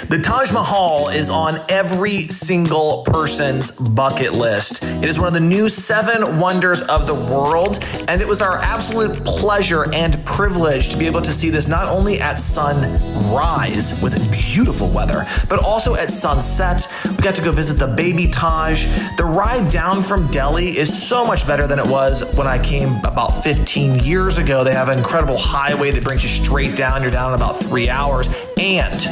The Taj Mahal is on every single person's bucket list. It is one of the new 7 wonders of the world, and it was our absolute pleasure and privilege to be able to see this not only at sunrise with beautiful weather, but also at sunset. We got to go visit the Baby Taj. The ride down from Delhi is so much better than it was when I came about 15 years ago. They have an incredible highway that brings you straight down. You're down in about 3 hours. And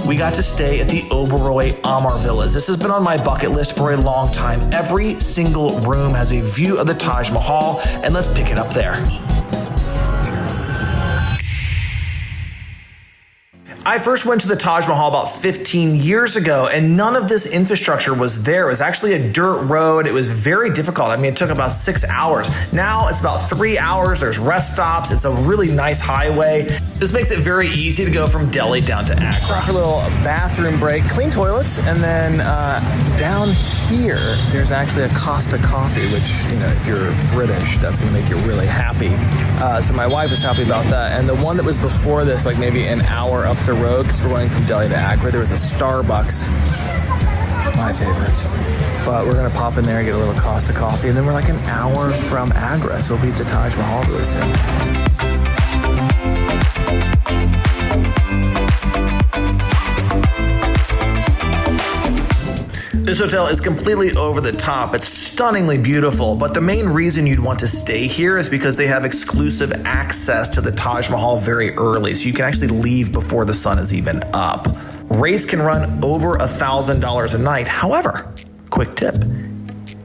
we got to stay at the Oberoi Amarvilas. This has been on my bucket list for a long time. Every single room has a view of the Taj Mahal, and let's pick it up there. I first went to the Taj Mahal about 15 years ago, and none of this infrastructure was there. It was actually a dirt road. It was very difficult. I mean, it took about 6 hours. Now it's about 3 hours. There's rest stops. It's a really nice highway. This makes it very easy to go from Delhi down to Agra. Stop for a little bathroom break, clean toilets, and then down here, there's actually a Costa coffee, which, you know, if you're British, that's gonna make you really happy. So my wife is happy about that. And the one that was before this, like maybe an hour up the road, because we're going from Delhi to Agra, there was a Starbucks, my favorite. But we're gonna pop in there and get a little Costa coffee, and then we're like an hour from Agra, so we'll be at the Taj Mahal really soon. This hotel is completely over the top. It's stunningly beautiful, but the main reason you'd want to stay here is because they have exclusive access to the Taj Mahal very early, so you can actually leave before the sun is even up. Rates can run over $1,000 a night. However, quick tip,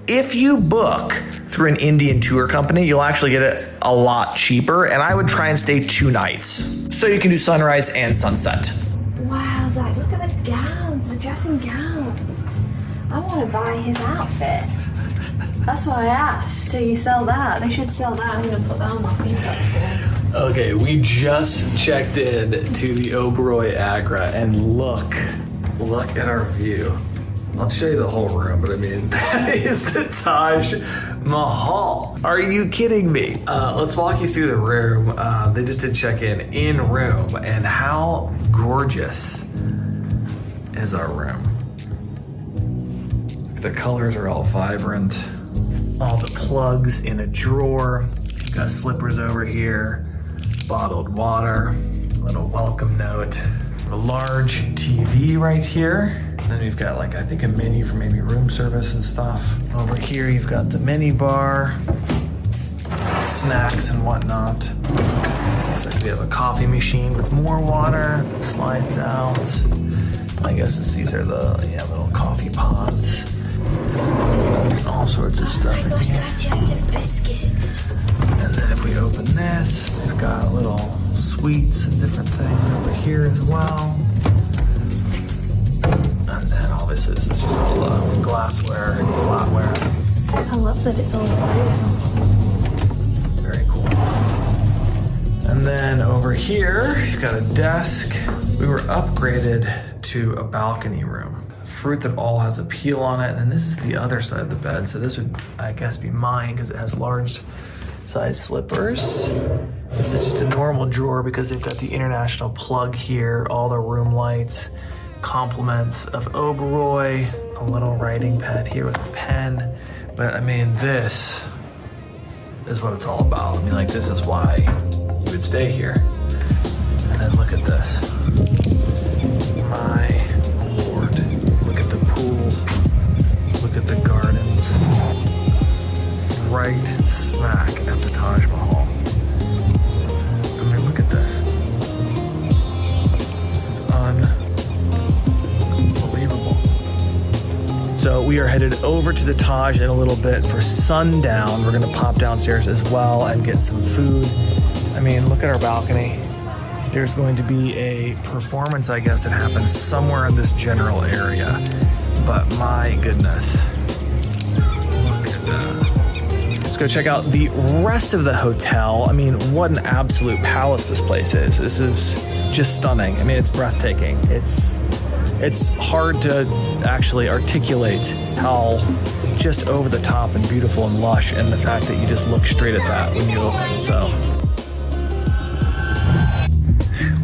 if you book through an Indian tour company, you'll actually get it a lot cheaper, and I would try and stay 2 nights, so you can do sunrise and sunset. Wow, Zach, look at the gowns, the dressing gowns. I want to buy his outfit. That's why I asked. Do you sell that? They should sell that. I'm going to put that on my feet. Okay, we just checked in to the Oberoi Agra, and look at our view. I'll show you the whole room, but I mean, that is the Taj Mahal. Are you kidding me? Let's walk you through the room. They just did check in room, and how gorgeous is our room? The colors are all vibrant. All the plugs in a drawer. You've got slippers over here, bottled water, a little welcome note, a large TV right here. Then we've got like, I think a menu for maybe room service and stuff. Over here, you've got the mini bar, snacks and whatnot. Looks like we have a coffee machine with more water, it slides out. I guess these are the little coffee pods. All sorts of stuff in here. Digestive biscuits. And then if we open this, they've got little sweets and different things over here as well. And then obviously this is just all glassware and flatware. I love that it's all vinyl. Very cool. And then over here, you've got a desk. We were upgraded to a balcony room. Fruit that all has a peel on it, and then this is the other side of the bed. So this would, I guess, be mine because it has large size slippers. This is just a normal drawer because they've got the international plug here, all the room lights, compliments of Oberoi, a little writing pad here with a pen. But I mean, this is what it's all about. I mean, like, this is why you would stay here. And then look at this. My Lord. Look at the pool. Look at the gardens. Right smack at the Taj Mahal. I mean, look at this. This is unbelievable. So we are headed over to the Taj in a little bit for sundown. We're gonna pop downstairs as well and get some food. I mean, look at our balcony. There's going to be a performance, I guess, that happens somewhere in this general area. But my goodness, look at that. Let's go check out the rest of the hotel. I mean, what an absolute palace this place is. This is just stunning. I mean, it's breathtaking. It's hard to actually articulate how just over the top and beautiful and lush, and the fact that you just look straight at that when you open. So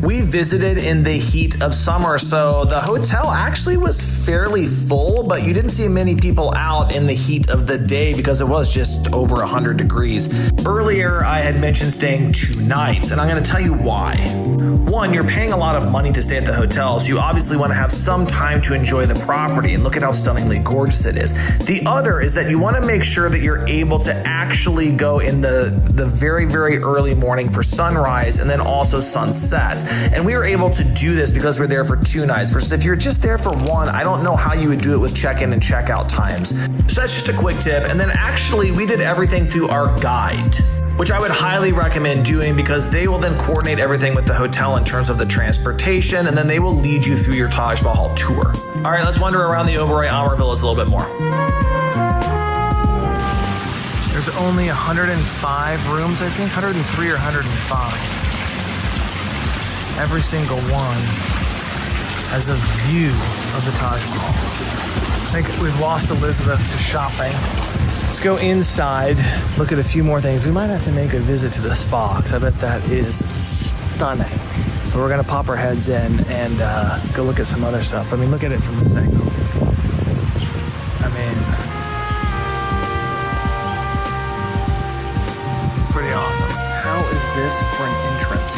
We visited in the heat of summer, so the hotel actually was fairly full, but you didn't see many people out in the heat of the day because it was just over 100 degrees. Earlier, I had mentioned staying 2 nights, and I'm gonna tell you why. One, you're paying a lot of money to stay at the hotel, so you obviously wanna have some time to enjoy the property, and look at how stunningly gorgeous it is. The other is that you wanna make sure that you're able to actually go in the very, very early morning for sunrise and then also sunsets. And we were able to do this because we're there for 2 nights. Versus if you're just there for 1, I don't know how you would do it with check-in and check-out times. So that's just a quick tip. And then actually we did everything through our guide, which I would highly recommend doing because they will then coordinate everything with the hotel in terms of the transportation, and then they will lead you through your Taj Mahal tour. All right, let's wander around the Oberoi Amarvilas a little bit more. There's only 105 rooms, I think, 103 or 105. Every single one has a view of the Taj Mahal. I think we've lost Elizabeth to shopping. Let's go inside, look at a few more things. We might have to make a visit to the spa, because I bet that is stunning. But we're gonna pop our heads in and go look at some other stuff. I mean, look at it from this angle. I mean, pretty awesome. How is this for an entrance?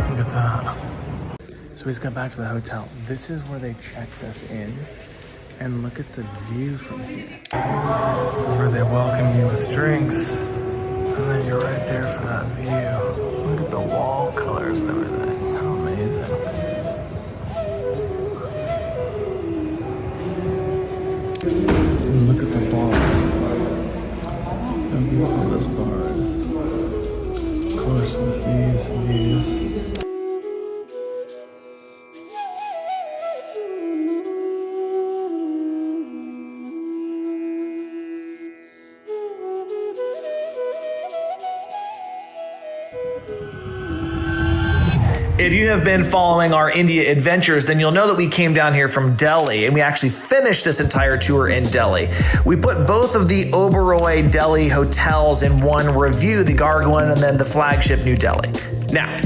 Look at that. So we just got back to the hotel. This is where they checked us in. And look at the view from here. This is where they welcome you with drinks. And then you're right there for that view. Look at the wall colors and everything. How amazing. And look at the bar. How beautiful this bar is. Of course, with these views. If you have been following our India adventures, then you'll know that we came down here from Delhi, and we actually finished this entire tour in Delhi. We put both of the Oberoi Delhi hotels in one review, the Gargwan and then the flagship New Delhi. Now,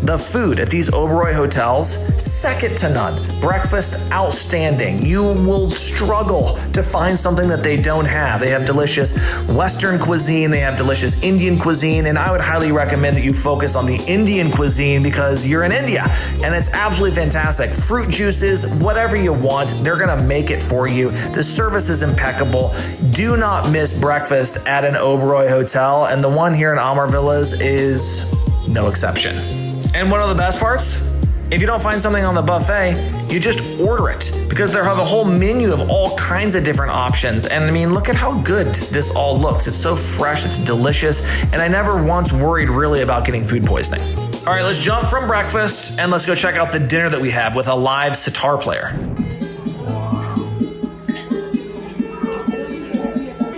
the food at these Oberoi hotels, second to none. Breakfast, outstanding. You will struggle to find something that they don't have. They have delicious Western cuisine, they have delicious Indian cuisine, and I would highly recommend that you focus on the Indian cuisine because you're in India, and it's absolutely fantastic. Fruit juices, whatever you want, they're gonna make it for you. The service is impeccable. Do not miss breakfast at an Oberoi hotel, and the one here in Amarvilas is no exception. And one of the best parts? If you don't find something on the buffet, you just order it because they have a whole menu of all kinds of different options. And I mean, look at how good this all looks. It's so fresh, it's delicious, and I never once worried really about getting food poisoning. All right, let's jump from breakfast and let's go check out the dinner that we have with a live sitar player.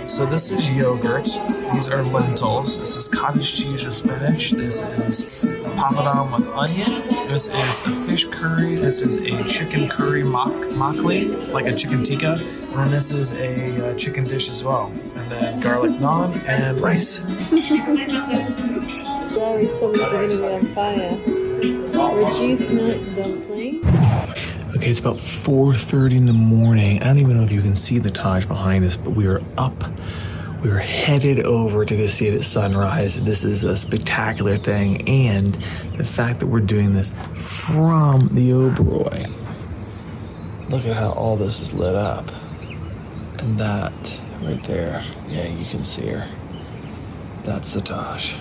So this is yogurt, these are lentils, this is cottage cheese with spinach, this is papadam with onion, this is a fish curry, this is a chicken curry makli, like a chicken tikka, and then this is a chicken dish as well, and then garlic naan and rice. Sorry, someone's gonna be on fire. Reduced milk dumpling. Okay, it's about 4:30 in the morning. I don't even know if you can see the Taj behind us, but we are up. We are headed over to go see it at sunrise. This is a spectacular thing, and the fact that we're doing this from the Oberoi. Look at how all this is lit up. And that right there, yeah, you can see her. That's the Taj.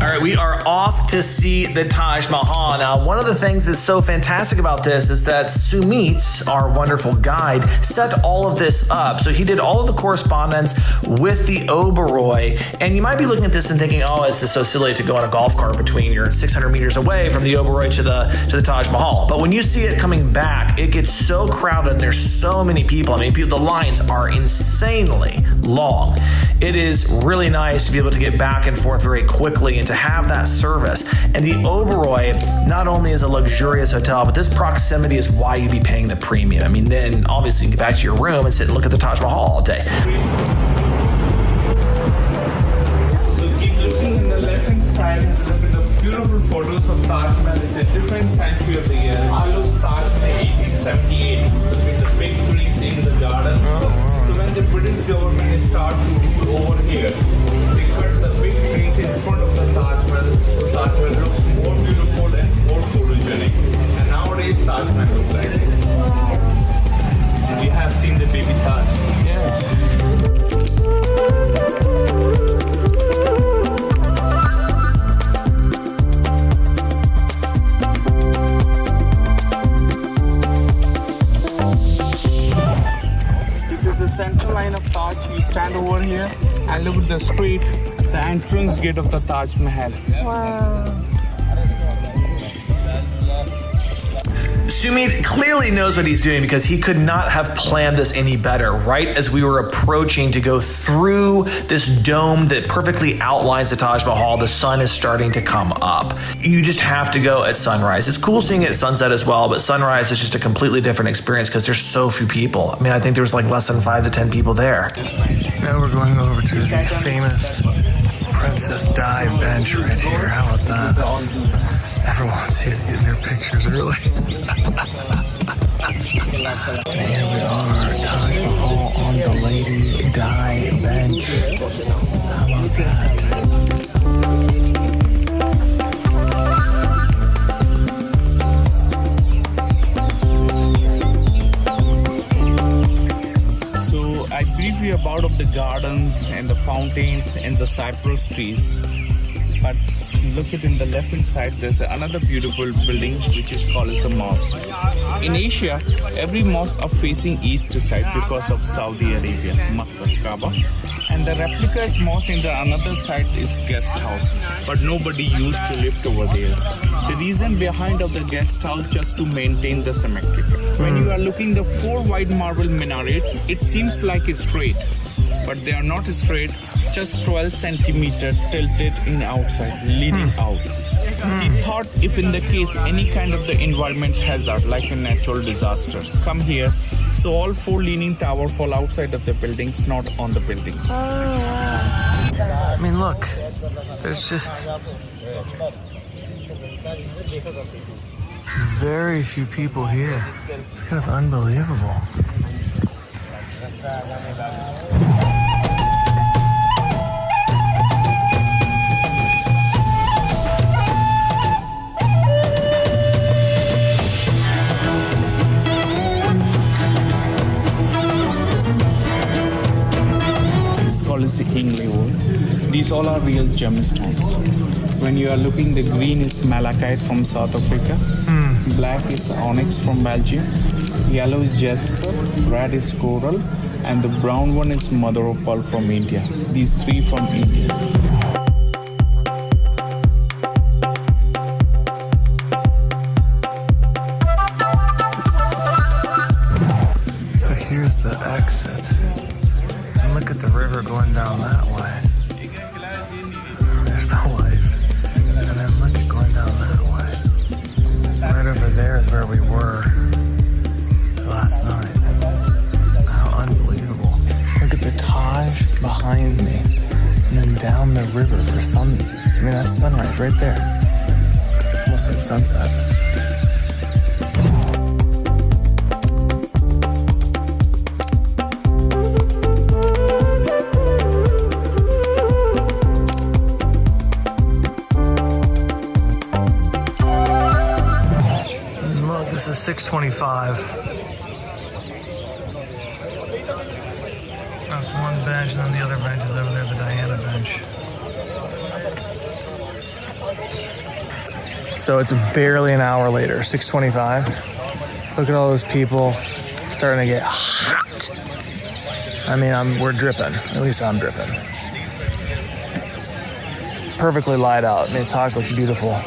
All right, we are off to see the Taj Mahal. Now, one of the things that's so fantastic about this is that Sumit, our wonderful guide, set all of this up. So he did all of the correspondence with the Oberoi. And you might be looking at this and thinking, oh, it's just so silly to go on a golf cart between you're 600 meters away from the Oberoi to the Taj Mahal. But when you see it coming back, it gets so crowded and there's so many people. I mean, the lines are insanely long. It is really nice to be able to get back and forth very quickly and to have that service. And the Oberoi not only is a luxurious hotel, but this proximity is why you'd be paying the premium. I mean, then obviously you can get back to your room and sit and look at the Taj Mahal all day. So keep looking in the left-hand side and look at the beautiful photos of Taj Mahal. It's a different century of the year. I was Taj Mahal in 1878 with the big trees in the garden. So when the British government started to rule over here, they cut the big trees in front of the Taj Mahal. So Taj Mahal looks more beautiful and more photogenic. And nowadays Taj Mahal looks like this. You have seen the Baby Taj. Yes. This is the central line of Taj. You stand over here and look at the street, the entrance gate of the Taj Mahal. Wow. Sumit clearly knows what he's doing because he could not have planned this any better. Right as we were approaching to go through this dome that perfectly outlines the Taj Mahal, the sun is starting to come up. You just have to go at sunrise. It's cool seeing it at sunset as well, but sunrise is just a completely different experience because there's so few people. I mean, I think there was like less than 5 to 10 people there. Now we're going over to the famous Princess Di bench right here. How about that? Everyone's here to get their pictures early. And here we are, Taj Mahal on the Lady Di bench. How about that? So I brief you about of the gardens and the fountains and the cypress trees. But look at in the left hand side, there's another beautiful building which is called as a mosque. In Asia, every mosque are facing east side because of Saudi Arabia, Makkah, Kaaba. And the replica's mosque in the another side is guest house, but nobody used to live over there. The reason behind of the guest house just to maintain the symmetry. When you are looking the 4 wide marble minarets, it seems like it's straight, but they are not straight. Just 12 centimeter tilted in outside, leading out. He thought if in the case any kind of the environment hazard like a natural disasters come here, so all 4 leaning tower fall outside of the buildings, not on the buildings. I mean, look, there's just very few people here. It's kind of unbelievable. These all are real gemstones. When you are looking, the green is malachite from South Africa, black is onyx from Belgium, yellow is jasper, red is coral, and the brown one is mother of pearl from India. These 3 from India. So here's the exit. And look at the river going down that way. There's the lights. And then look at going down that way. Right over there is where we were last night. How unbelievable. Look at the Taj behind me. And then down the river for sun. I mean, that's sunrise right there. Almost at sunset. This is 625. That's one bench, and then the other bench is over there, the Diana bench. So it's barely an hour later, 625. Look at all those people starting to get hot. I mean, we're dripping. At least I'm dripping. Perfectly light out. I mean, Taj looks beautiful.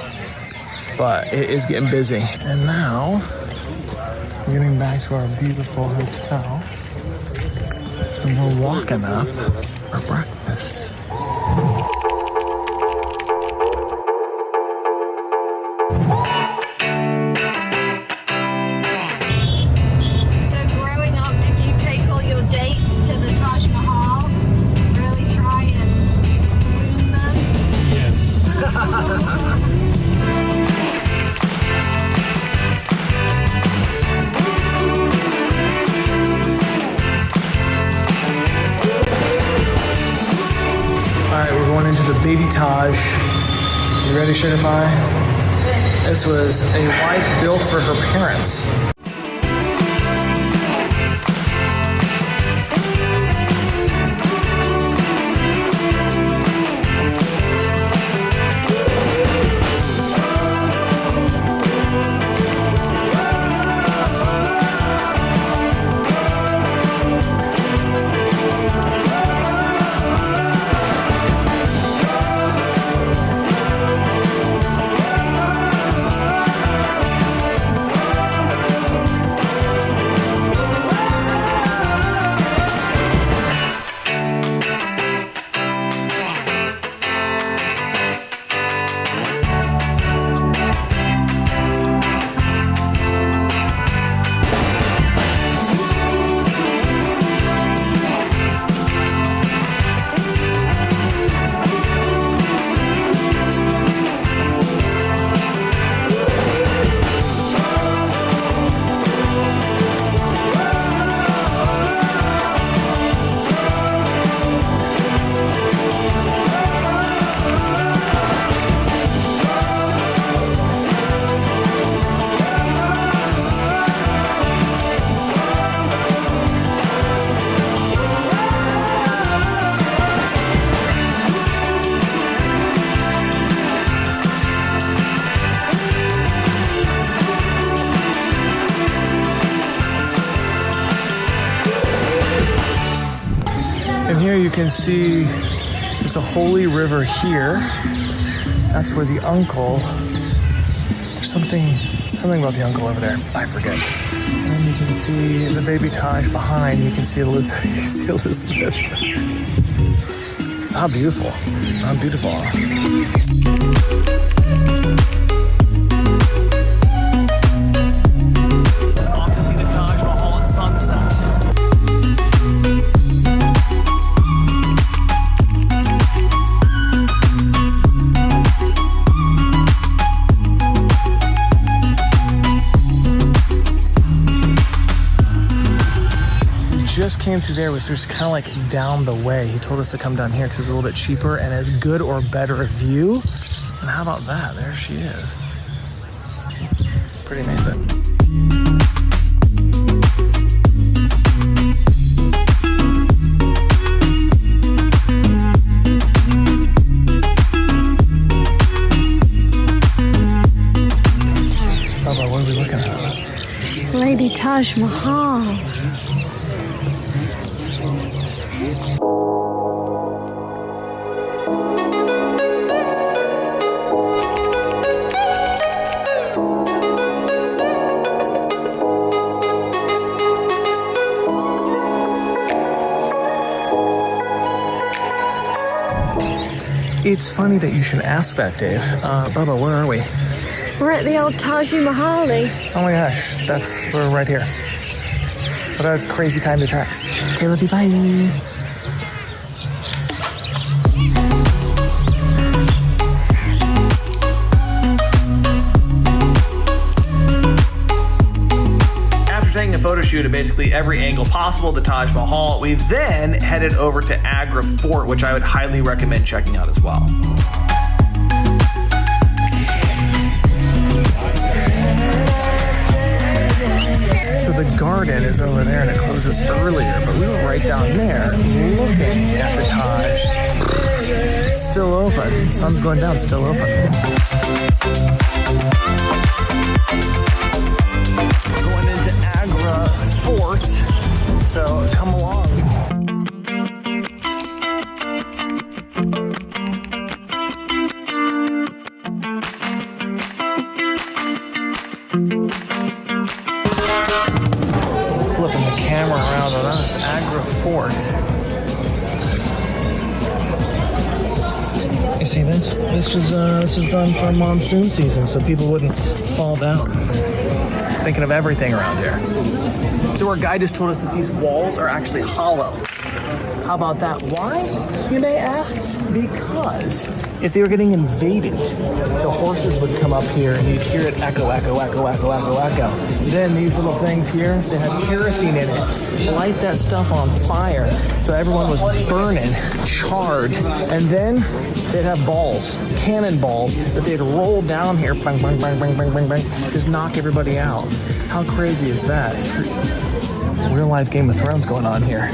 But it is getting busy. And now, we're getting back to our beautiful hotel. And we're walking up for breakfast. Taj. You ready, sugar pie? This was a wife built for her parents. And here you can see there's a holy river here. That's where the uncle, there's something about the uncle over there, I forget. And you can see the Baby Taj behind. You can see Elizabeth. How beautiful. How beautiful. Off to see the Taj Mahal at sunset. Just came through there, was just kind of like down the way. He told us to come down here because it's a little bit cheaper and as good or better a view. And how about that? There she is. Pretty amazing. Bubba, what are we looking at? Lady Taj Mahal. It's funny that you should ask that, Dave. Bubba, where are we? We're at the old Taj Mahal. Oh my gosh, we're right here. What a crazy time to text. Okay, love you, bye. Taking a photo shoot at basically every angle possible of the Taj Mahal, we then headed over to Agra Fort, which I would highly recommend checking out as well. So the garden is over there and it closes earlier, but we were right down there looking at the Taj. Still open. Sun's going down, still open. Fort, so come along. Flipping the camera around on us, Agra Fort. You see this? This was done for monsoon season, so people wouldn't fall down. Thinking of everything around here. So our guide just told us that these walls are actually hollow. How about that? Why, you may ask? Because if they were getting invaded, the horses would come up here and you'd hear it echo, echo, echo, echo, echo, echo. Then these little things here, they had kerosene in it. Light that stuff on fire. So everyone was burning, charred. And then they'd have balls, cannonballs, that they'd roll down here, bang, bang, bang, bang, bang, bang, bang, just knock everybody out. How crazy is that? Real life Game of Thrones going on here.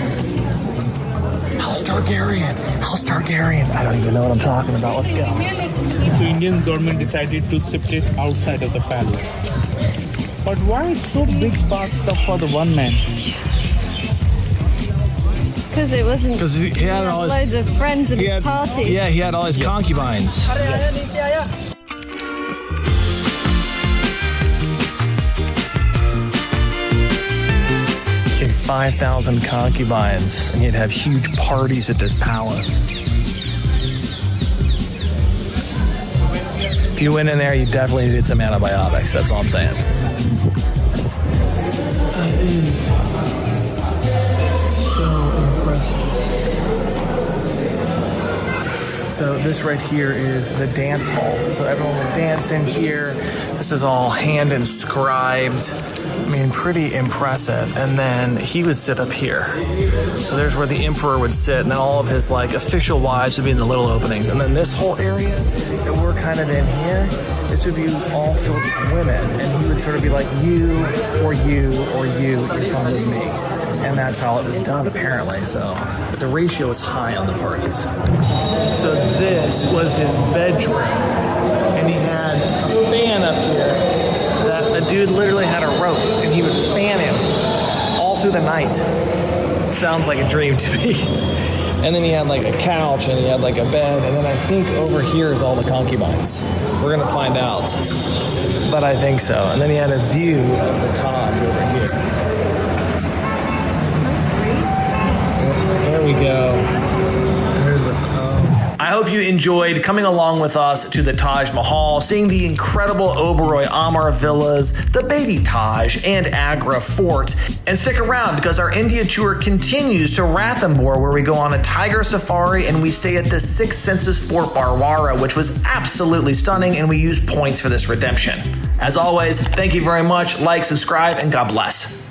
House Targaryen. I don't even know what I'm talking about. Let's go. So Indian government decided to shift it outside of the palace. But why it's so big bathtub for the one man? Because it wasn't. Because he had all his loads of friends at his party. Yeah, he had all his concubines. Yes. 5,000 concubines, and you'd have huge parties at this palace. If you went in there, you definitely needed some antibiotics. That's all I'm saying. That is so impressive. So this right here is the dance hall. So everyone would dance in here. This is all hand inscribed. I mean, pretty impressive. And then he would sit up here. So there's where the emperor would sit, and then all of his like official wives would be in the little openings. And then this whole area that we're kind of in here, this would be all filled with women. And he would sort of be like, you, or you, or you come with me. And that's how it was done, apparently. So, but the ratio was high on the parties. So this was his bedroom, and he had a fan up here. The dude literally had a rope, and he would fan him all through the night. Sounds like a dream to me. And then he had like a couch, and he had like a bed, and then I think over here is all the concubines. We're gonna find out, but I think so. And then he had a view of the Taj over here. There we go. I hope you enjoyed coming along with us to the Taj Mahal, seeing the incredible Oberoi Amarvilas, the Baby Taj, and Agra Fort. And stick around because our India tour continues to Ranthambore, where we go on a tiger safari and we stay at the Sixth Senses Fort Barwara, which was absolutely stunning, and we use points for this redemption. As always, thank you very much. Like, subscribe, and God bless.